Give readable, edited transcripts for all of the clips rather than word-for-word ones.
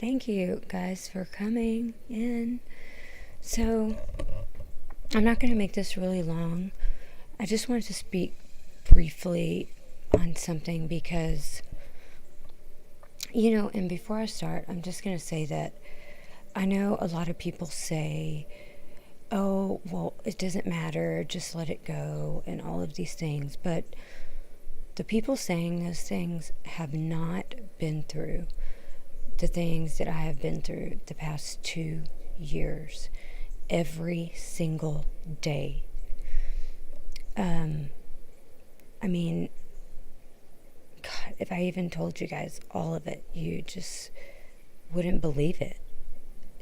Thank you guys for coming in. So, I'm not going to make this really long. I just wanted to speak briefly on something because, and before I start, I'm just going to say that I know a lot of people say, oh, well, it doesn't matter, just let it go, and all of these things. But the people saying those things have not been through the things that I have been through the past 2 years, every single day. God, if I even told you guys all of it, you just wouldn't believe it.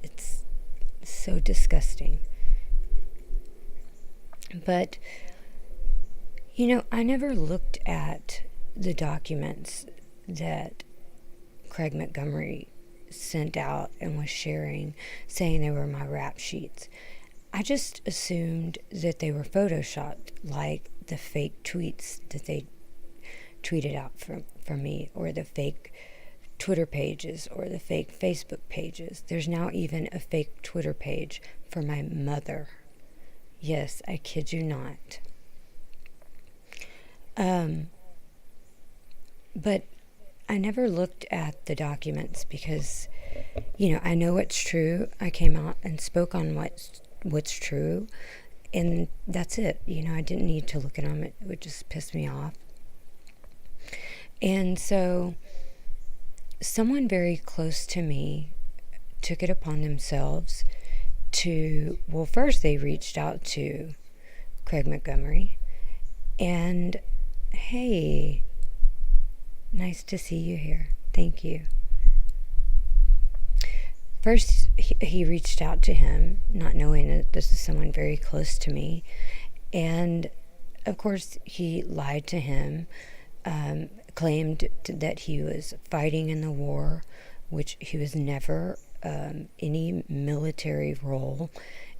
It's so disgusting. But, I never looked at the documents that Craig Montgomery sent out and was sharing, saying they were my rap sheets. I just assumed that they were photoshopped, like the fake tweets that they tweeted out from me, or the fake Twitter pages, or the fake Facebook pages. There's now even a fake Twitter page for my mother. Yes, I kid you not. But I never looked at the documents because, I know it's true. I came out and spoke on what's true, and that's it. I didn't need to look at them. It would just piss me off. And so someone very close to me took it upon themselves to, well, first they reached out to Craig Montgomery, and hey, nice to see you here. Thank you. First, he reached out to him, not knowing that this is someone very close to me. And, of course, he lied to him, claimed that he was fighting in the war, which he was never any military role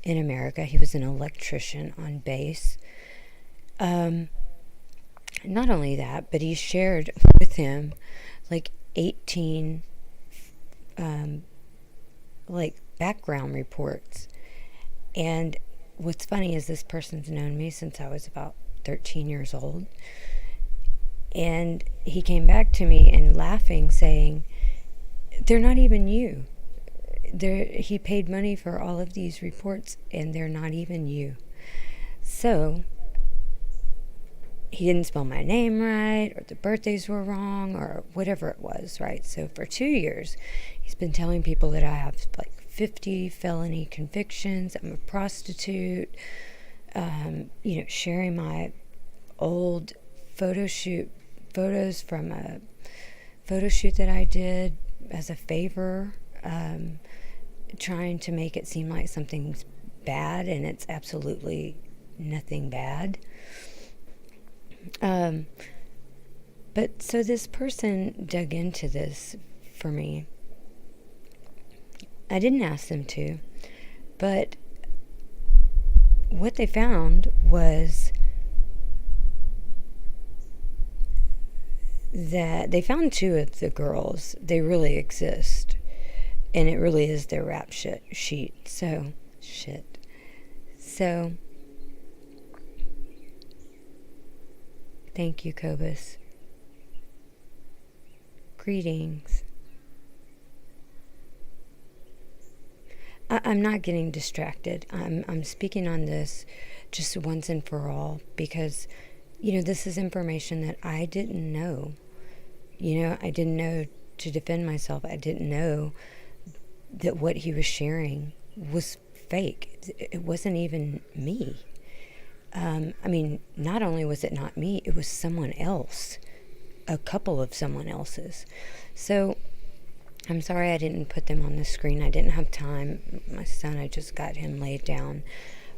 in America. He was an electrician on base. Not only that, but he shared with him like 18 background reports. And what's funny is this person's known me since I was about 13 years old. And he came back to me and laughing, saying, they're not even you. He paid money for all of these reports, and they're not even you. So he didn't spell my name right, or the birthdays were wrong, or whatever it was, right? So for 2 years, he's been telling people that I have like 50 felony convictions, I'm a prostitute, sharing my old photos from a photo shoot that I did as a favor, trying to make it seem like something's bad, and it's absolutely nothing bad. But so this person dug into this for me. I didn't ask them to, but what they found was that they found 2 of the girls. They really exist, and it really is their rap sheet. So thank you, Cobus. Greetings. I'm not getting distracted. I'm speaking on this just once and for all because, this is information that I didn't know. I didn't know to defend myself. I didn't know that what he was sharing was fake. It wasn't even me. Not only was it not me, it was someone else, a couple of someone else's. So I'm sorry I didn't put them on the screen. I didn't have time. My son, I just got him laid down.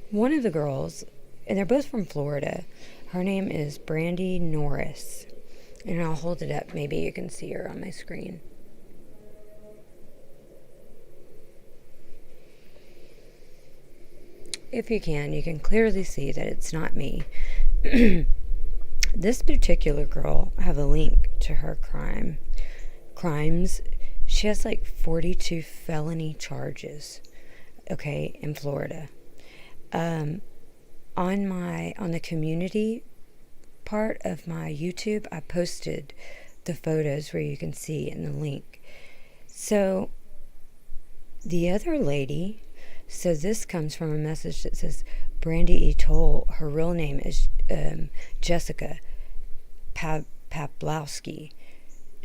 One of the girls, and they're both from Florida, her name is Brandy Norris. And I'll hold it up. Maybe you can see her on my screen. If you can clearly see that it's not me. This particular girl, I have a link to her crimes. She has like 42 felony charges, okay, in Florida. On the community part of my YouTube, I posted the photos where you can see in the link. So the other lady, so this comes from a message that says Brandy E. Toll, her real name is Jessica Paplowski.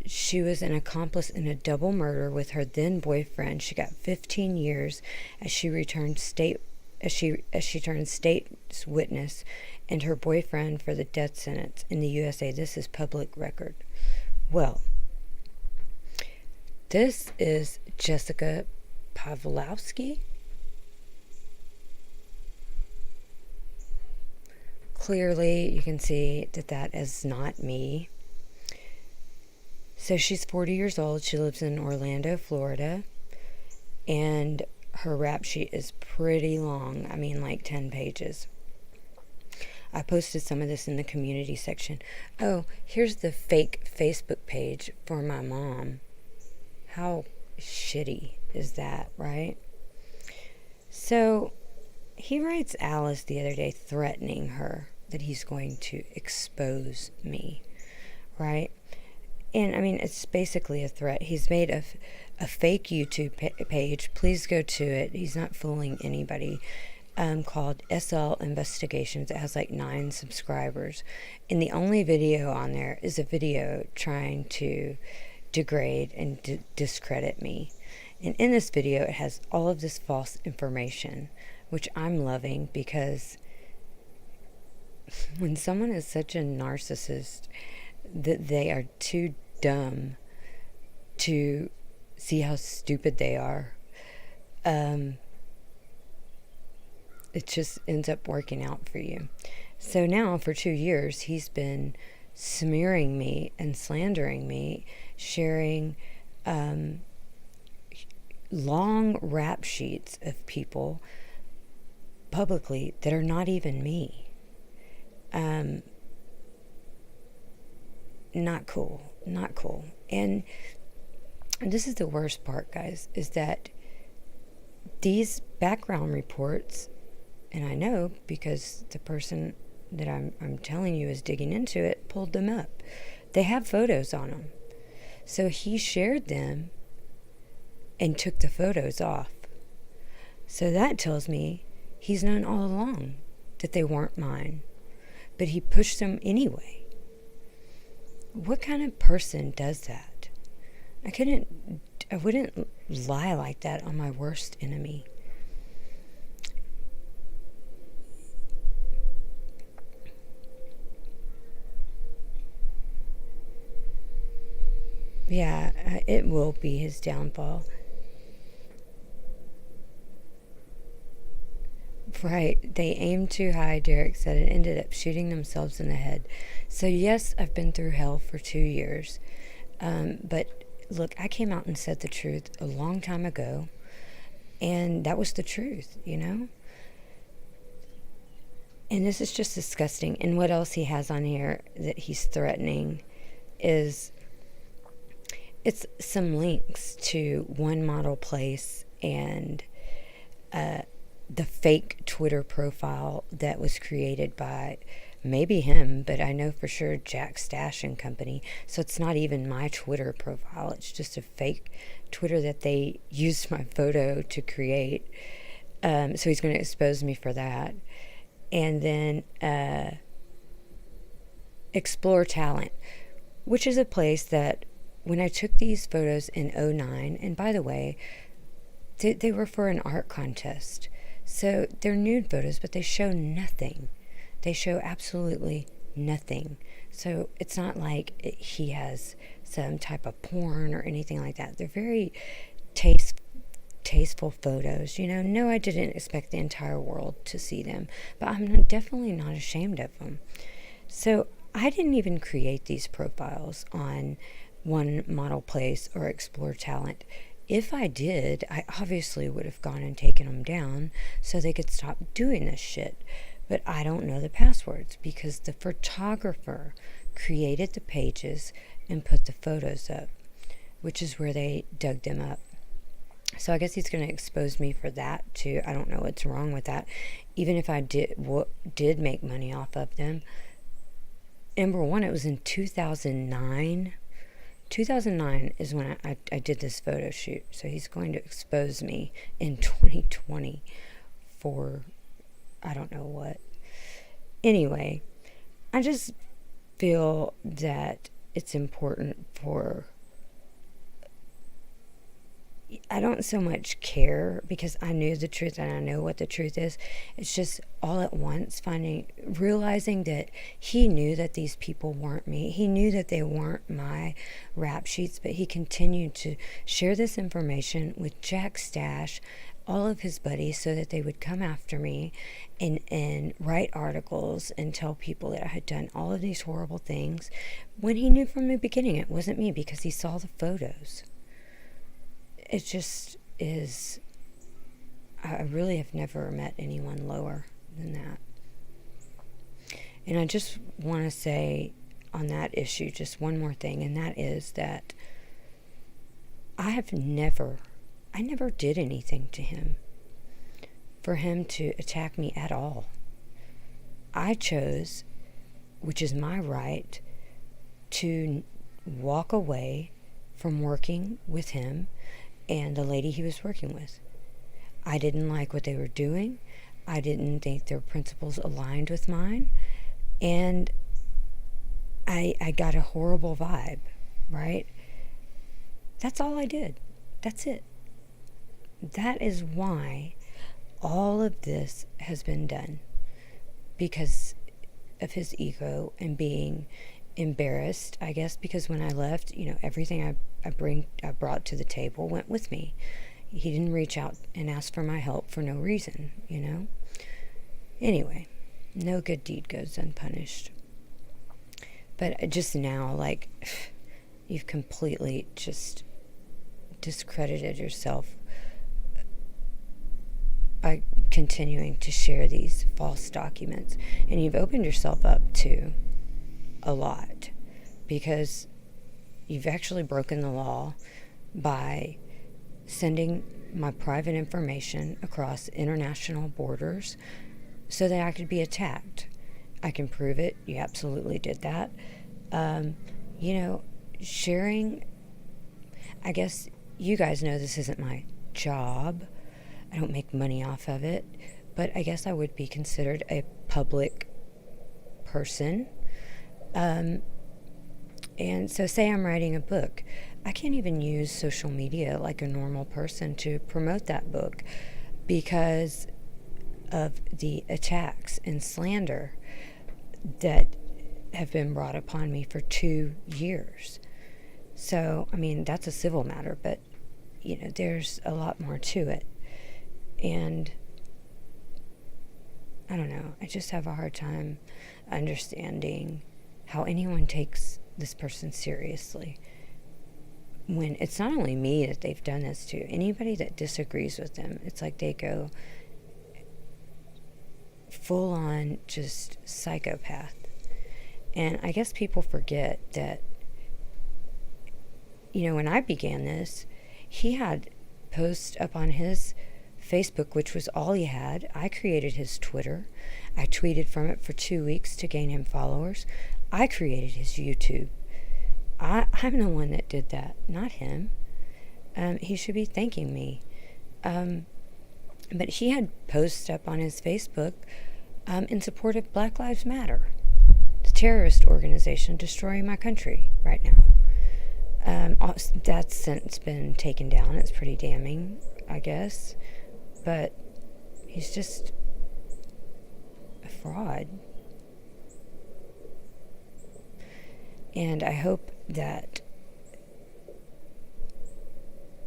She was an accomplice in a double murder with her then boyfriend. She got 15 years as she turned state's witness, and her boyfriend for the death sentence in the USA. This is public record. Well, this is Jessica Pawlowski. Clearly, you can see that is not me. So she's 40 years old. She lives in Orlando, Florida. And her rap sheet is pretty long. I mean, like 10 pages. I posted some of this in the community section. Oh, here's the fake Facebook page for my mom. How shitty is that, right? So he writes Alice the other day threatening her that he's going to expose me, right? And I mean, it's basically a threat. He's made a fake YouTube page. Please go to it. He's not fooling anybody. Called SL Investigations. It has like 9 subscribers. And the only video on there is a video trying to degrade and discredit me. And in this video, it has all of this false information, which I'm loving, because when someone is such a narcissist that they are too dumb to see how stupid they are, it just ends up working out for you. So now for 2 years, he's been smearing me and slandering me, sharing long rap sheets of people publicly that are not even me. Not cool. And this is the worst part, guys, is that these background reports, and I know because the person that I'm telling you is digging into it pulled them up. They have photos on them. So he shared them and took the photos off. So that tells me he's known all along that they weren't mine, but he pushed them anyway. What kind of person does that? I wouldn't lie like that on my worst enemy. Yeah, it will be his downfall. Right, they aimed too high, Derek said, and ended up shooting themselves in the head. So yes, I've been through hell for 2 years. But look, I came out and said the truth a long time ago, and that was the truth, you know? And this is just disgusting. And what else he has on here that he's threatening is, it's some links to One Model Place and the fake Twitter profile that was created by maybe him, but I know for sure Jack Stash and Company. So it's not even my Twitter profile. It's just a fake Twitter that they used my photo to create. So he's going to expose me for that. And then Explore Talent, which is a place that when I took these photos in 2009, and by the way, they were for an art contest. So they're nude photos, but they show nothing. They show absolutely nothing. So it's not like he has some type of porn or anything like that. They're very tasteful photos. You know, no, I didn't expect the entire world to see them, but I'm definitely not ashamed of them. So I didn't even create these profiles on One Model Place or Explore Talent. If I did, I obviously would have gone and taken them down so they could stop doing this shit. But I don't know the passwords because the photographer created the pages and put the photos up. which is where they dug them up. So I guess he's going to expose me for that too. I don't know what's wrong with that. Even if I did make money off of them. Number one, it was in 2009. 2009 is when I did this photo shoot. So he's going to expose me in 2020 for I don't know what. Anyway, I just feel that it's important for... I don't so much care because I knew the truth and I know what the truth is. It's just all at once realizing that he knew that these people weren't me. He knew that they weren't my rap sheets, but he continued to share this information with Jack Stash, all of his buddies, so that they would come after me and write articles and tell people that I had done all of these horrible things when he knew from the beginning it wasn't me because he saw the photos. It just is... I really have never met anyone lower than that. And I just want to say on that issue just one more thing, and that is that I never did anything to him for him to attack me at all. I chose, which is my right, to walk away from working with him and the lady he was working with. I didn't like what they were doing. I didn't think their principles aligned with mine. And I got a horrible vibe, right? That's all I did. That's it. That is why all of this has been done. Because of his ego and being embarrassed, I guess, because when I left, everything I brought to the table went with me. He didn't reach out and ask for my help for no reason, Anyway, no good deed goes unpunished. But just now, you've completely just discredited yourself by continuing to share these false documents. And you've opened yourself up to a lot because you've actually broken the law by sending my private information across international borders so that I could be attacked. I can prove it. You absolutely did that. Sharing, I guess you guys know this isn't my job. I don't make money off of it, but I guess I would be considered a public person. And so say I'm writing a book. I can't even use social media like a normal person to promote that book because of the attacks and slander that have been brought upon me for 2 years. So, that's a civil matter, but, there's a lot more to it. And I don't know, I just have a hard time understanding how anyone takes this person seriously when it's not only me that they've done this to. Anybody that disagrees with them, it's like they go full on just psychopath. And I guess people forget that, when I began this, he had posts up on his Facebook, which was all he had. I created his Twitter. I tweeted from it for 2 weeks to gain him followers. I created his YouTube. I'm the one that did that, not him. He should be thanking me. But he had posts up on his Facebook in support of Black Lives Matter, the terrorist organization destroying my country right now. That's since been taken down. It's pretty damning, I guess. But he's just a fraud. And I hope that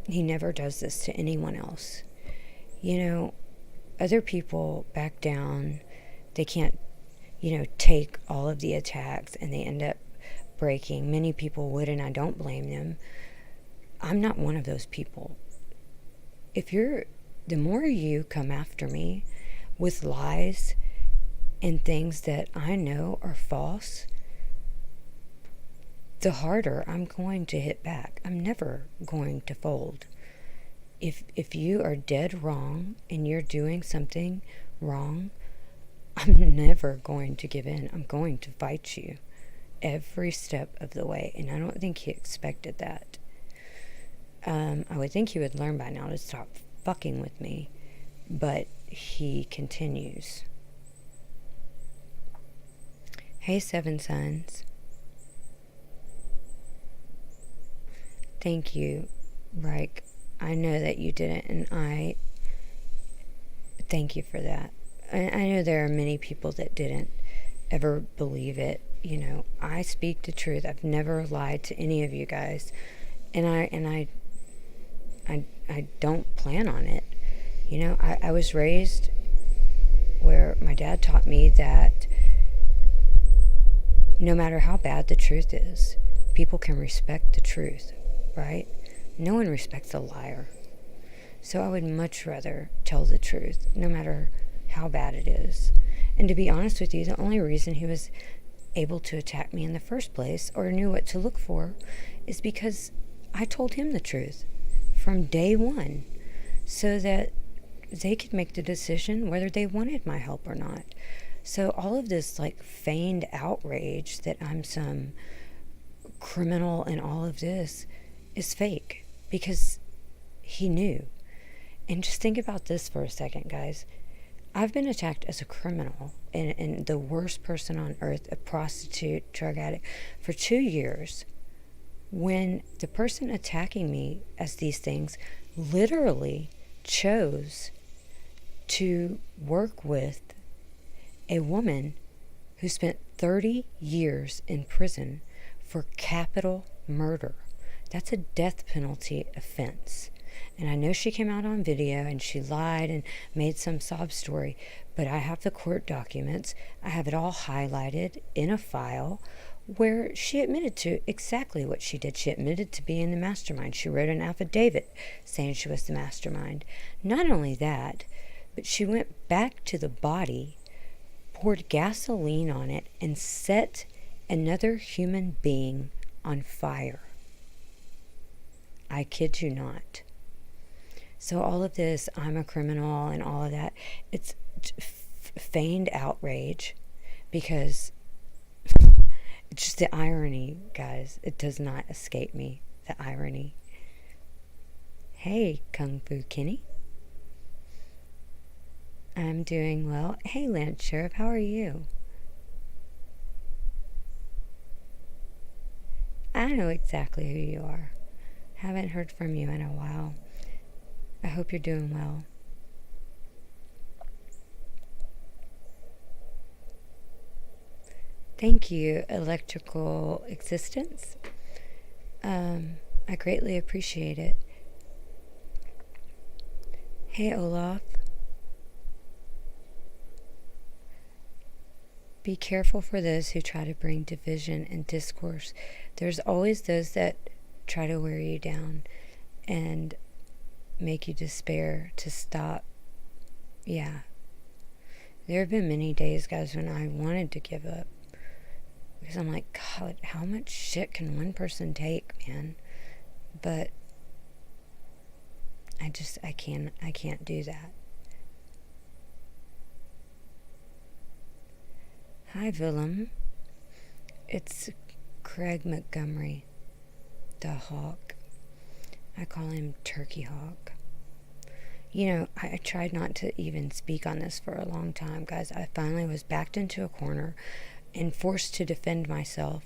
he never does this to anyone else. Other people back down. They can't, take all of the attacks and they end up breaking. Many people would, and I don't blame them. I'm not one of those people. The more you come after me with lies and things that I know are false, the harder I'm going to hit back. I'm never going to fold. If you are dead wrong and you're doing something wrong, I'm never going to give in. I'm going to fight you every step of the way. And I don't think he expected that. I would think he would learn by now to stop fucking with me. But he continues. Hey, Seven Sons. Thank you, Reich. I know that you didn't, and I thank you for that. I know there are many people that didn't ever believe it. You know, I speak the truth. I've never lied to any of you guys, and I don't plan on it. You know, I was raised where my dad taught me that no matter how bad the truth is, people can respect the truth, right? No one respects a liar. So I would much rather tell the truth, no matter how bad it is. And to be honest with you, the only reason he was able to attack me in the first place, or knew what to look for, is because I told him the truth from day one, so that they could make the decision whether they wanted my help or not. So all of this like feigned outrage that I'm some criminal and all of this is fake, because he knew. And just think about this for a second, guys. I've been attacked as a criminal and the worst person on earth, a prostitute, drug addict, for 2 years, when the person attacking me as these things literally chose to work with a woman who spent 30 years in prison for capital murder. That's a death penalty offense. And I know she came out on video and she lied and made some sob story, but I have the court documents. I have it all highlighted in a file where she admitted to exactly what she did. She admitted to being the mastermind. She wrote an affidavit saying she was the mastermind. Not only that, but she went back to the body, poured gasoline on it, and set another human being on fire. I kid you not. So all of this, I'm a criminal and all of that, it's feigned outrage, because it's just the irony, guys. It does not escape me, the irony. Hey, Kung Fu Kenny. I'm doing well. Hey, Lance Sheriff, how are you? I know exactly who you are. Haven't heard from you in a while. I hope you're doing well. Thank you, Electrical Existence. I greatly appreciate it. Hey, Olaf. Be careful for those who try to bring division and discourse. There's always those that try to wear you down and make you despair to stop. Yeah. There have been many days, guys, when I wanted to give up. Because I'm like, God, how much shit can one person take, man? But I can't do that. Hi, Willem. It's Craig Montgomery, the Hawk. I call him Turkey Hawk. You know, I tried not to even speak on this for a long time, guys. I finally was backed into a corner and forced to defend myself.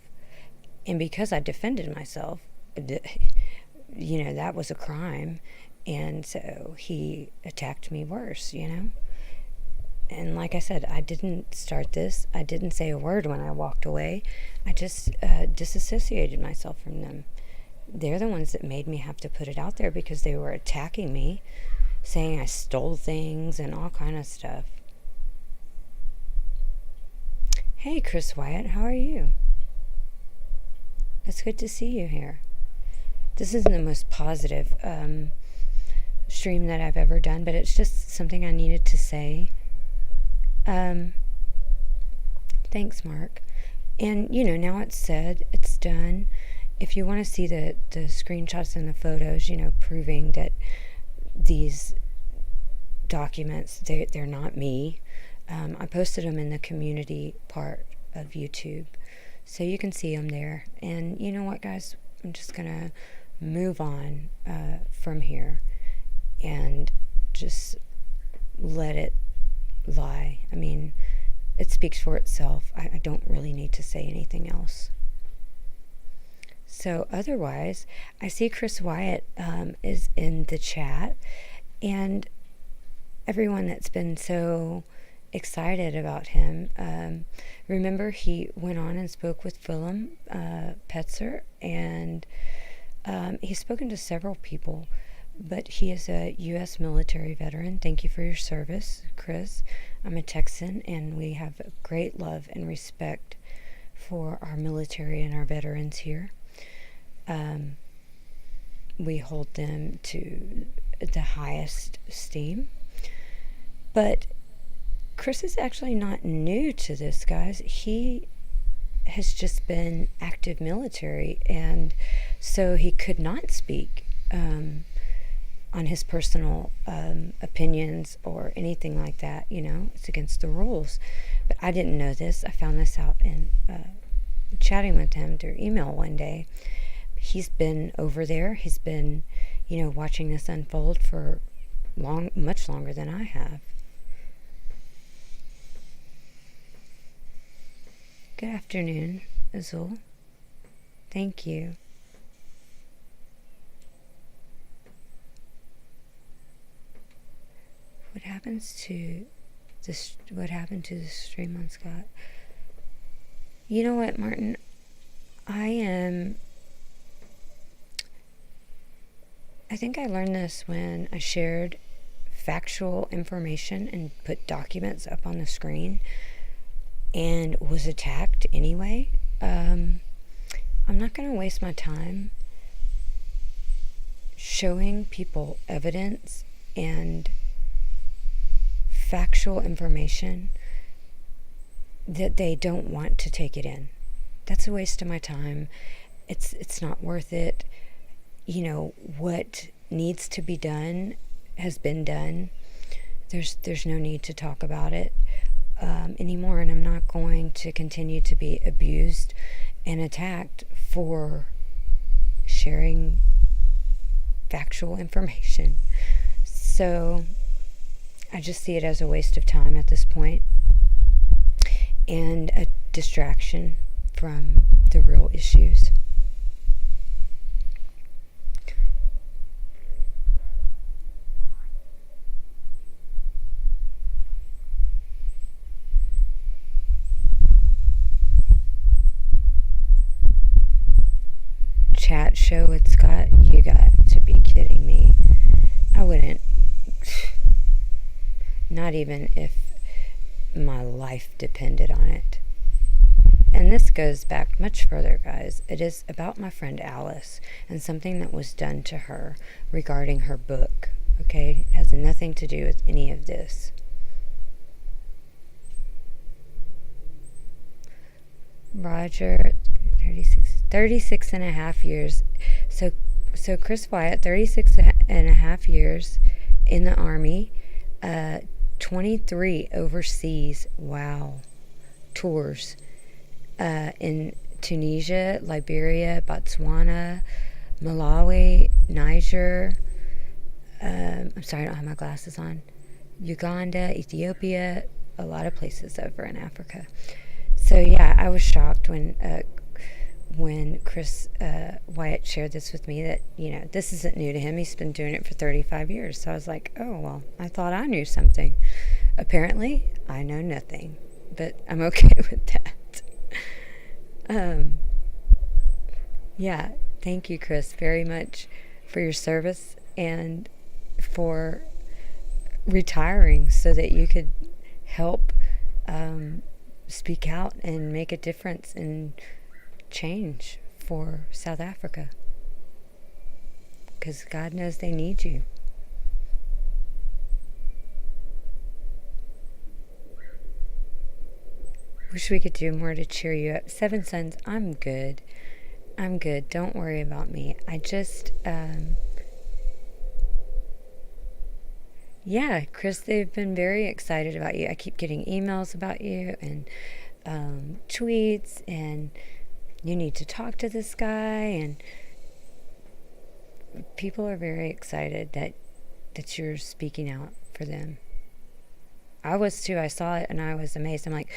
And because I defended myself, you know, that was a crime. And so he attacked me worse, you know. And like I said, I didn't start this. I didn't say a word when I walked away. I just disassociated myself from them. They're the ones that made me have to put it out there, because they were attacking me, saying I stole things and all kind of stuff. Hey, Chris Wyatt, how are you? It's good to see you here. This isn't the most positive stream that I've ever done, but it's just something I needed to say. Thanks, Mark. And, you know, now it's said, it's done. if you want to see the screenshots and the photos, proving that these documents, they're not me, I posted them in the community part of YouTube, so you can see them there. And you know what, guys, I'm just gonna move on from here and just let it lie. I mean, it speaks for itself. I don't really need to say anything else. So otherwise, I see Chris Wyatt is in the chat, and everyone that's been so excited about him. Remember, he went on and spoke with Willem Petzer, and he's spoken to several people, but he is a U.S. military veteran. Thank you for your service, Chris. I'm a Texan, and we have great love and respect for our military and our veterans here. We hold them to the highest esteem. But Chris is actually not new to this, guys. He has just been active military, and so he could not speak on his personal opinions or anything like that. It's against the rules. But I didn't know this. I found this out in chatting with him through email one day. He's been over there. He's been, watching this unfold for much longer than I have. Good afternoon, Azul. Thank you. What happened to the stream on Scott? You know what, Martin? I think I learned this when I shared factual information and put documents up on the screen and was attacked anyway. I'm not going to waste my time showing people evidence and factual information that they don't want to take it in. That's a waste of my time. It's not worth it. What needs to be done has been done. There's no need to talk about it anymore, and I'm not going to continue to be abused and attacked for sharing factual information. So I just see it as a waste of time at this point and a distraction from the real issues. Chat show with Scott? You got to be kidding me. I wouldn't. Not even if my life depended on it. And this goes back much further, guys. It is about my friend Alice and something that was done to her regarding her book. Okay? It has nothing to do with any of this. Roger, 36 and a half years. So Chris Wyatt, 36 and a half years in the Army, 23 overseas, wow, tours, in Tunisia, Liberia, Botswana, Malawi, Niger, I'm sorry, I don't have my glasses on, Uganda, Ethiopia, a lot of places over in Africa. So yeah, I was shocked when Chris Wyatt shared this with me, that this isn't new to him. He's been doing it for 35 years. So I was like, oh well, I thought I knew something. Apparently I know nothing, but I'm okay with that. Yeah, thank you, Chris, very much for your service and for retiring so that you could help speak out and make a difference and change for South Africa, because God knows they need you. Wish we could do more to cheer you up. Seven Sons, I'm good. I'm good. Don't worry about me. I just, yeah, Chris, they've been very excited about you. I keep getting emails about you and tweets, and you need to talk to this guy. And people are very excited that you're speaking out for them. I was too. I saw it and I was amazed. I'm like,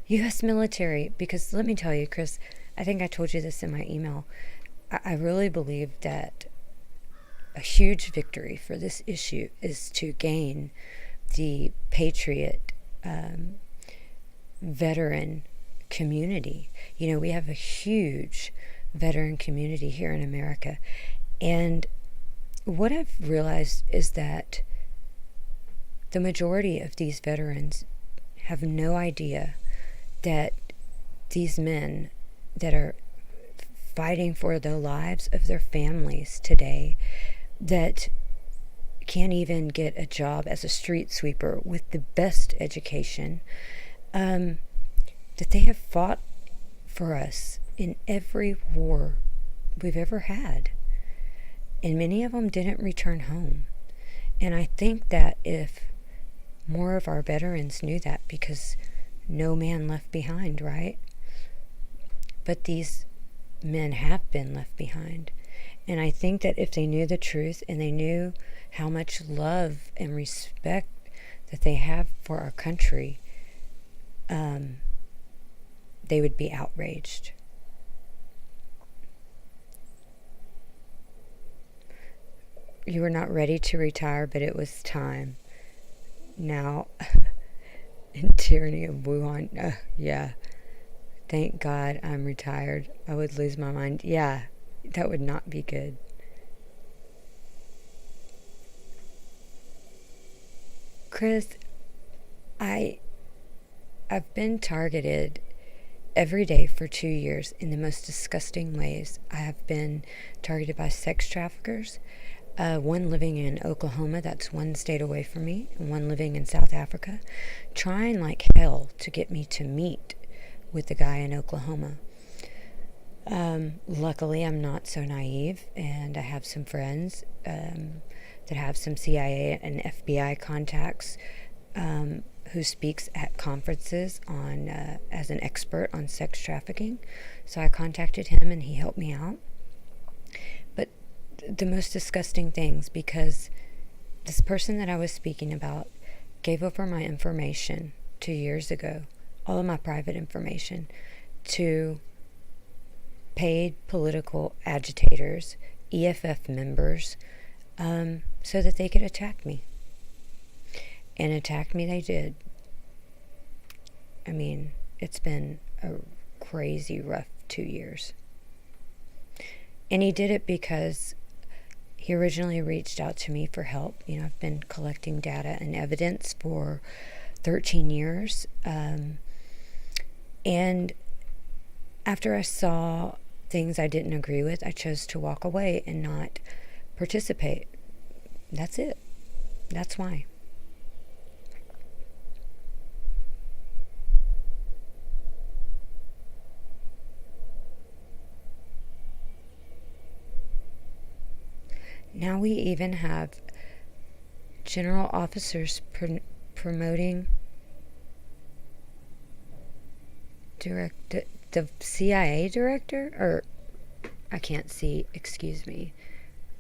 U.S. military. Because let me tell you, Chris, I think I told you this in my email. I really believe that a huge victory for this issue is to gain the patriot veteran community. You know, we have a huge veteran community here in America. And what I've realized is that the majority of these veterans have no idea that these men that are fighting for the lives of their families today, that can't even get a job as a street sweeper with the best education, that they have fought for us in every war we've ever had. And many of them didn't return home. And I think that if more of our veterans knew that, because no man left behind, right? But these men have been left behind. And I think that if they knew the truth and they knew how much love and respect that they have for our country, they would be outraged. You were not ready to retire, but it was time. Now, in tyranny of Wuhan, yeah. Thank God I'm retired. I would lose my mind. Yeah, that would not be good. Chris, I I've been targeted every day for 2 years in the most disgusting ways. I have been targeted by sex traffickers, one living in Oklahoma, that's one state away from me, and one living in South Africa, trying like hell to get me to meet with the guy in Oklahoma. Luckily, I'm not so naive, and I have some friends that have some CIA and FBI contacts, who speaks at conferences on as an expert on sex trafficking. So I contacted him, and he helped me out. But the most disgusting things, because this person that I was speaking about gave over my information 2 years ago, all of my private information, to paid political agitators, EFF members, so that they could attack me. And attack me they did. I mean, it's been a crazy rough 2 years. And he did it because he originally reached out to me for help. You know, I've been collecting data and evidence for 13 years. And after I saw things I didn't agree with, I chose to walk away and not participate. That's it. That's why. Now we even have general officers promoting the CIA director, or I can't see, excuse me,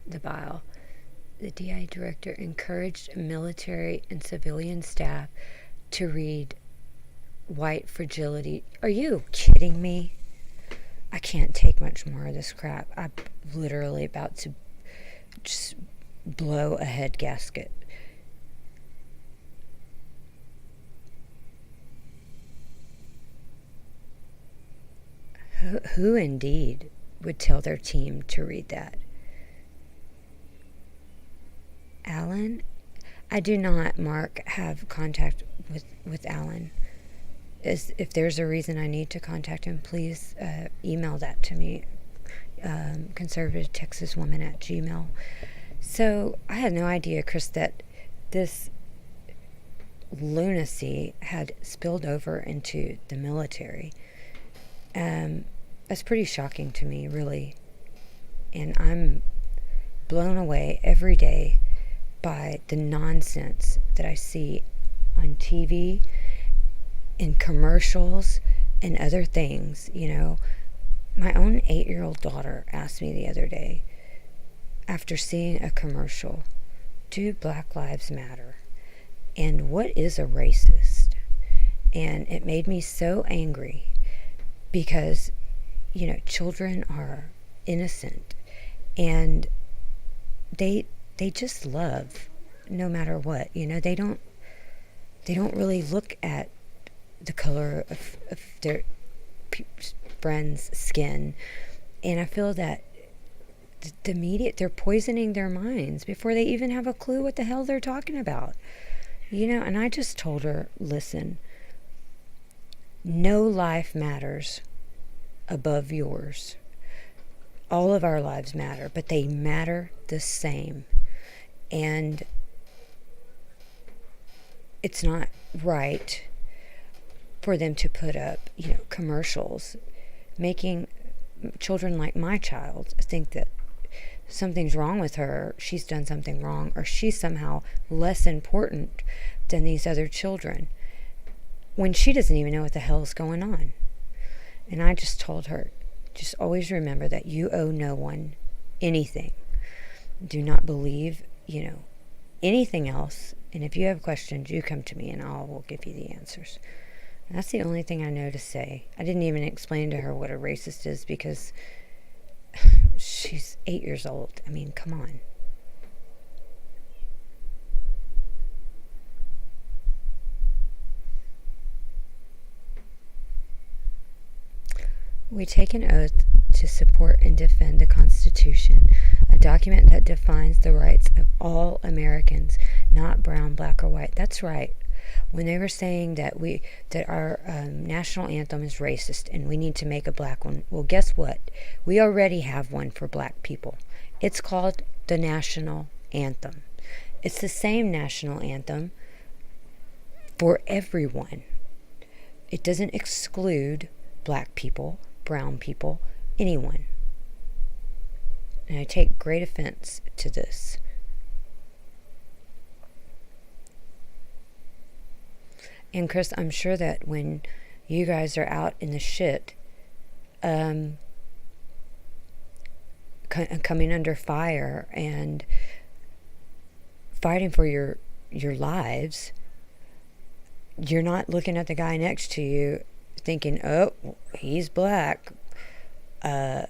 the bio. The DI director encouraged military and civilian staff to read White Fragility. Are you kidding me? I can't take much more of this crap. I'm literally about to just blow a head gasket. Who indeed would tell their team to read that? Alan? I do not, Mark, have contact with Alan. If there's a reason I need to contact him, please email that to me, conservativetexaswoman@gmail. So I had no idea, Chris, that this lunacy had spilled over into the military. that's pretty shocking to me, really. And I'm blown away every day by the nonsense that I see on TV, in commercials, and other things. My own 8-year-old daughter asked me the other day, after seeing a commercial, do Black Lives Matter? And what is a racist? And it made me so angry because, children are innocent, and they just love no matter what. They don't really look at the color of their friend's skin. And I feel that the media, they're poisoning their minds before they even have a clue what the hell they're talking about. And I just told her, listen, no life matters above yours. All of our lives matter, but they matter the same. And it's not right for them to put up, commercials making children like my child think that something's wrong with her, she's done something wrong, or she's somehow less important than these other children, when she doesn't even know what the hell's going on. And I just told her, just always remember that you owe no one anything. Do not believe, anything else. And if you have questions, you come to me and I will give you the answers. And that's the only thing I know to say. I didn't even explain to her what a racist is because she's 8 years old. I mean, come on. We take an oath to support and defend the Constitution, a document that defines the rights of all Americans, not brown, black, or white. That's right. When they were saying that our national anthem is racist and we need to make a black one, well, guess what? We already have one for black people. It's called the national anthem. It's the same national anthem for everyone. It doesn't exclude black people, brown people, anyone. And I take great offense to this. And Chris, I'm sure that when you guys are out in the shit, coming under fire and fighting for your lives, you're not looking at the guy next to you thinking, oh, he's black. I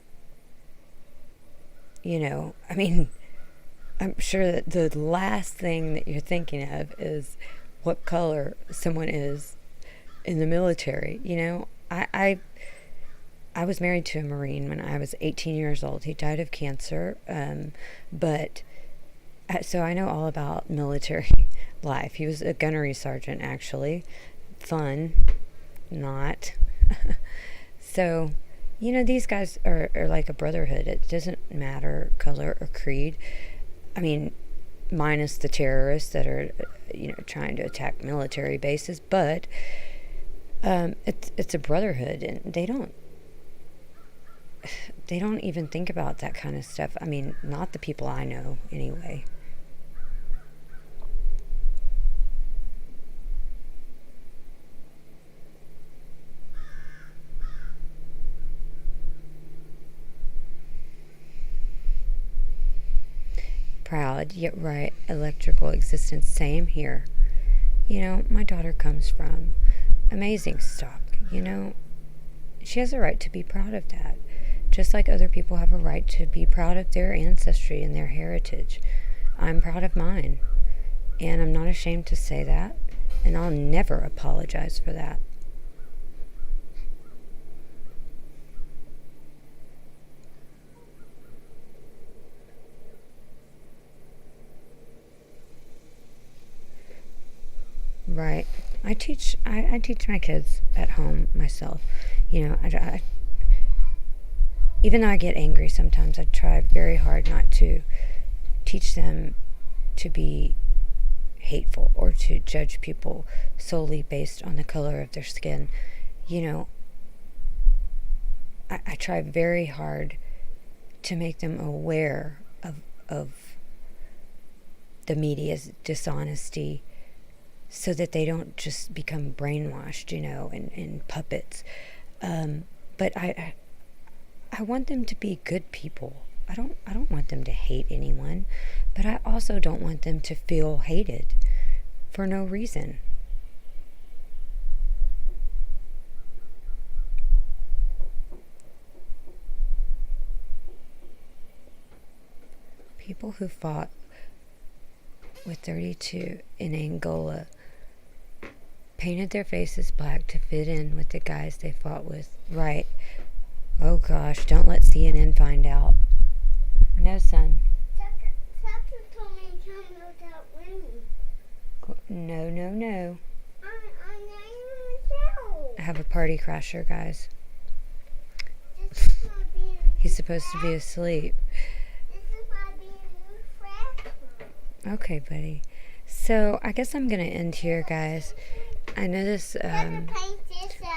mean, I'm sure that the last thing that you're thinking of is what color someone is in the military. I was married to a Marine when I was 18 years old. He died of cancer, so I know all about military life. He was a gunnery sergeant, actually. Fun, not. So, these guys are like a brotherhood. It doesn't matter color or creed. I mean, minus the terrorists that are, trying to attack military bases. But it's a brotherhood, and they don't even think about that kind of stuff. I mean, not the people I know, anyway. Proud, yet right, electrical existence. Same here. My daughter comes from amazing stock. She has a right to be proud of that. Just like other people have a right to be proud of their ancestry and their heritage. I'm proud of mine. And I'm not ashamed to say that. And I'll never apologize for that. Right. I teach my kids at home myself. I even though I get angry sometimes, I try very hard not to teach them to be hateful or to judge people solely based on the color of their skin. I try very hard to make them aware of the media's dishonesty, so that they don't just become brainwashed, and puppets. But I want them to be good people. I don't want them to hate anyone, but I also don't want them to feel hated for no reason. People who fought with 32 in Angola painted their faces black to fit in with the guys they fought with. Right. Oh gosh, don't let CNN find out. No, son. Tucker told me to come without winning. No. I'm not I have a party crasher, guys. This is my being He's supposed to be asleep. This is my being refreshed. Okay, buddy. So I guess I'm going to end here, guys. I know this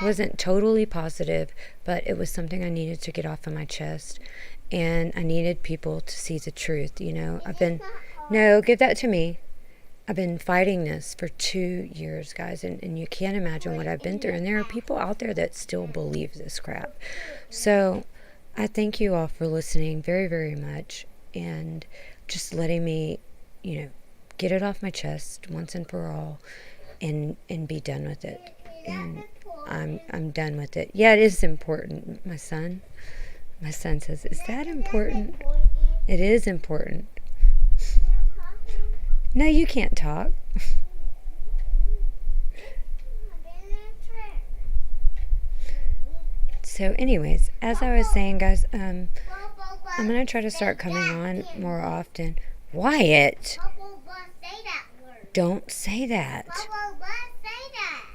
wasn't totally positive, but it was something I needed to get off of my chest. And I needed people to see the truth, No, give that to me. I've been fighting this for 2 years, guys, and you can't imagine what I've been through. And there are people out there that still believe this crap. So I thank you all for listening very, very much, and just letting me, get it off my chest once and for all, and be done with it. And I'm done with it. Yeah, it is important. My son says, "Is that important?" It is important. No, you can't talk. So anyways, as I was saying, guys, I'm going to try to start coming on more often. Wyatt, don't say that.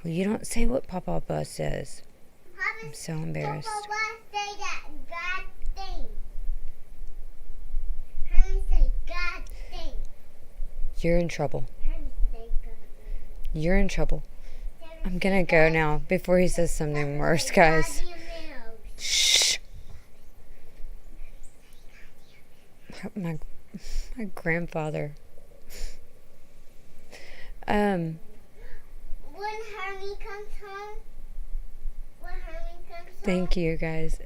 Well, you don't say what Papa Bus says. I'm so embarrassed. You're in trouble. You're in trouble. I'm gonna go now before he says something worse, guys. Shh. My grandfather. When Hermie comes home. Thank you, guys.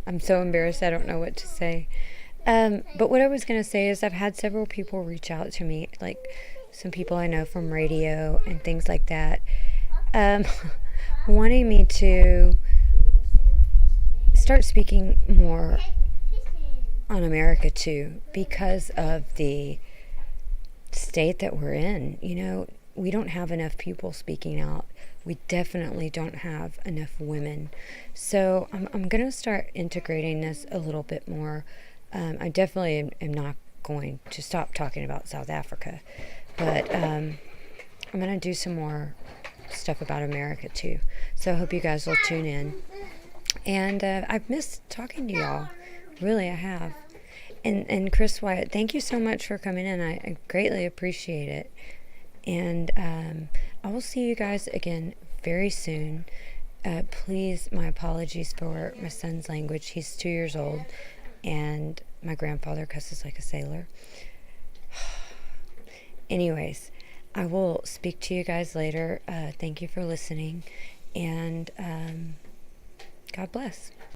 I'm so embarrassed. I don't know what to say. But what I was going to say is I've had several people reach out to me, like some people I know from radio and things like that, wanting me to start speaking more on America too, because of the state that we're in. We don't have enough people speaking out. We definitely don't have enough women. So I'm going to start integrating this a little bit more. I definitely am not going to stop talking about South Africa, but I'm going to do some more stuff about America too. So I hope you guys will tune in. And I've missed talking to y'all. Really, I have. And Chris Wyatt, thank you so much for coming in. I greatly appreciate it. And I will see you guys again very soon. Please, my apologies for my son's language. He's 2 years old. And my grandfather cusses like a sailor. Anyways, I will speak to you guys later. Thank you for listening. And God bless.